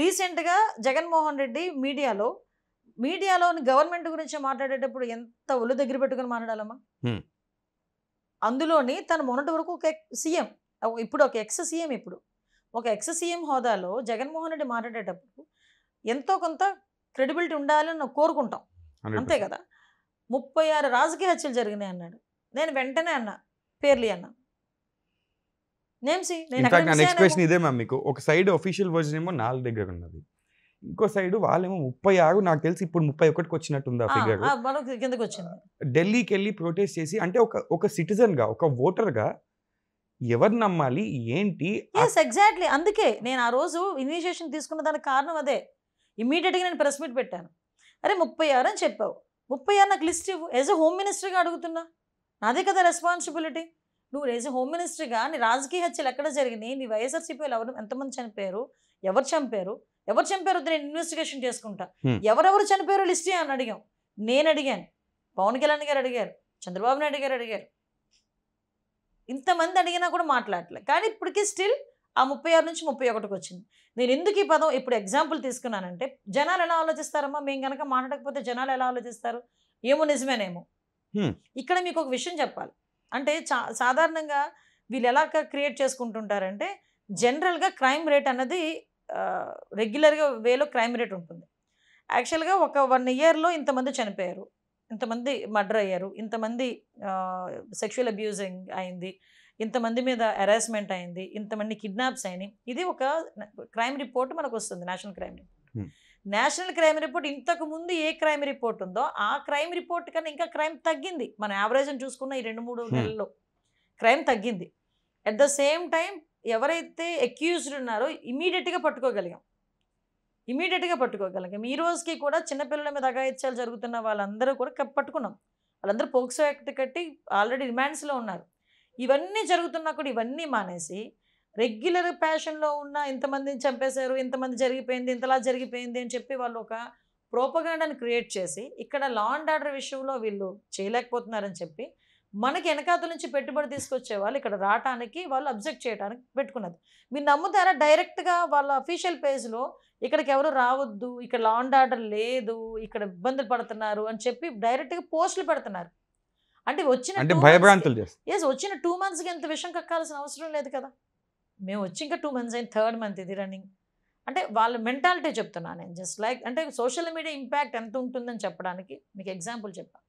రీసెంట్గా జగన్మోహన్ రెడ్డి మీడియాలోని గవర్నమెంట్ గురించి మాట్లాడేటప్పుడు ఎంత ఒళ్ళు దగ్గర పెట్టుకుని మాట్లాడాలమ్మా. అందులోని తను మొన్నటి వరకు ఒక సీఎం, ఇప్పుడు ఒక ఎక్స్ సీఎం, ఇప్పుడు ఒక ఎక్స్ సీఎం హోదాలో జగన్మోహన్ రెడ్డి మాట్లాడేటప్పుడు ఎంతో కొంత క్రెడిబిలిటీ ఉండాలని మనం కోరుకుంటాం, అంతే కదా. 36 రాజకీయ హత్యలు జరిగినాయి అన్నాడు. నేను వెంటనే అన్నా, పేర్లి అన్నా, నెక్స్ట్ క్వశ్చన్ ఇదే మ్యామ్. మీకు ఒక సైడ్ అఫీషియల్ వర్జన్ ఏమో 4 దగ్గర ఉన్నది, ఇంకో సైడ్ వాళ్ళేమో 36, నాకు తెలిసి ఇప్పుడు 31కి వచ్చినట్టుందా ఫిగర్. కిందకి వచ్చింది. ఢిల్లీకి వెళ్ళి ప్రొటెస్ట్ చేసి, అంటే ఒక సిటిజన్ గా, ఒక ఓటర్ గా ఎవరు నమ్మాలి ఏంటి? ఎగ్జాక్ట్లీ, అందుకే నేను ఆ రోజు ఇనిషియేషన్ తీసుకున్న దానికి కారణం అదే. ఇమీడియట్గా నేను ప్రెస్ మీట్ పెట్టాను. అరే 36 అని చెప్పావు, 36 నాకు లిస్ట్ ఇవ్వు. యాజ్ ఎ హోమ్ మినిస్టర్గా అడుగుతున్నా, నాదే కదా రెస్పాన్సిబిలిటీ. నువ్వు యాజ్ ఎ హోమ్ మినిస్టర్గా నీ రాజకీయ హత్యలు ఎక్కడ జరిగినాయి, నీ వైఎస్ఆర్సీపీలో ఎంతమంది చనిపోయారు, ఎవరు చంపారు నేను ఇన్వెస్టిగేషన్ చేసుకుంటా. ఎవరెవరు చనిపోయారో లిస్ట్ అని అడిగాం. నేను అడిగాను, పవన్ కళ్యాణ్ గారు అడిగారు, చంద్రబాబు నాయుడు గారు అడిగారు, ఇంతమంది అడిగినా కూడా మాట్లాడలేదు. కానీ ఇప్పటికీ స్టిల్ ఆ 36 నుంచి 31కి వచ్చింది. నేను ఎందుకు ఈ పదం ఇప్పుడు ఎగ్జాంపుల్ తీసుకున్నానంటే, జనాలు ఎలా ఆలోచిస్తారమ్మా, మేము కనుక మాట్లాడకపోతే జనాలు ఎలా ఆలోచిస్తారు, ఏమో నిజమేనేమో. ఇక్కడ మీకు ఒక విషయం చెప్పాలి. అంటే సాధారణంగా వీళ్ళు ఎలా క్రియేట్ చేసుకుంటుంటారంటే, జనరల్గా క్రైమ్ రేట్ అన్నది రెగ్యులర్గా వేలో క్రైమ్ రేట్ ఉంటుంది. యాక్చువల్గా ఒక 1 ఇయర్లో ఇంతమంది చనిపోయారు, ఇంతమంది మర్డర్ అయ్యారు, ఇంతమంది సెక్షువల్ అబ్యూజింగ్ అయింది, ఇంతమంది మీద హెరాస్మెంట్ అయింది, ఇంతమంది కిడ్నాప్స్ అయినాయి. ఇది ఒక క్రైమ్ రిపోర్ట్ మనకు వస్తుంది, national crime report. National crime report ఇంతకు ముందు ఏ క్రైమ్ రిపోర్ట్ ఉందో ఆ క్రైమ్ రిపోర్ట్ కన్నా ఇంకా క్రైమ్ తగ్గింది. మన యావరేజ్ని చూసుకున్న ఈ 2-3 నెలల్లో క్రైమ్ తగ్గింది. అట్ ద సేమ్ టైం ఎవరైతే అక్యూజ్డ్ ఉన్నారో ఇమీడియట్గా పట్టుకోగలిగాం. ఈ రోజుకి కూడా చిన్నపిల్లల మీద అఘాయిత్యాలు జరుగుతున్న వాళ్ళందరూ కూడా పట్టుకున్నాం. వాళ్ళందరూ పోక్సో యాక్ట్ కట్టి ఆల్రెడీ రిమాండ్స్లో ఉన్నారు. ఇవన్నీ జరుగుతున్నా కూడా ఇవన్నీ మానేసి రెగ్యులర్ ప్యాషన్లో ఉన్న ఇంతమందిని చంపేశారు, ఇంతమంది జరిగిపోయింది, ఇంతలా జరిగిపోయింది అని చెప్పి వాళ్ళు ఒక ప్రోపగాండాని క్రియేట్ చేసి ఇక్కడ లా అండ్ ఆర్డర్ విషయంలో వీళ్ళు చేయలేకపోతున్నారని చెప్పి మనకి వెనకాతల నుంచి పెట్టుబడి తీసుకొచ్చే వాళ్ళు ఇక్కడ రావటానికి, వాళ్ళు అబ్జెక్ట్ చేయడానికి పెట్టుకున్నది. మీరు నమ్ముతారా, డైరెక్ట్గా వాళ్ళ అఫీషియల్ పేజ్లో ఇక్కడికి ఎవరు రావద్దు, ఇక్కడ లా అండ్ ఆర్డర్ లేదు, ఇక్కడ ఇబ్బందులు పడుతున్నారు అని చెప్పి డైరెక్ట్గా పోస్టులు పెడుతున్నారు. అంటే వచ్చిన భయభ్రాంతులు చేస్తారు. వచ్చిన 2 monthsకి ఎంత విషయం కక్కాల్సిన అవసరం లేదు కదా. మేము వచ్చి ఇంకా 2 months అయింది, 3rd month ఇది రన్నింగ్. అంటే వాళ్ళ మెంటాలిటీ చెప్తున్నాను నేను. జస్ట్ లైక్ అంటే సోషల్ మీడియా ఇంపాక్ట్ ఎంత ఉంటుందని చెప్పడానికి మీకు ఎగ్జాంపుల్ చెప్పాను.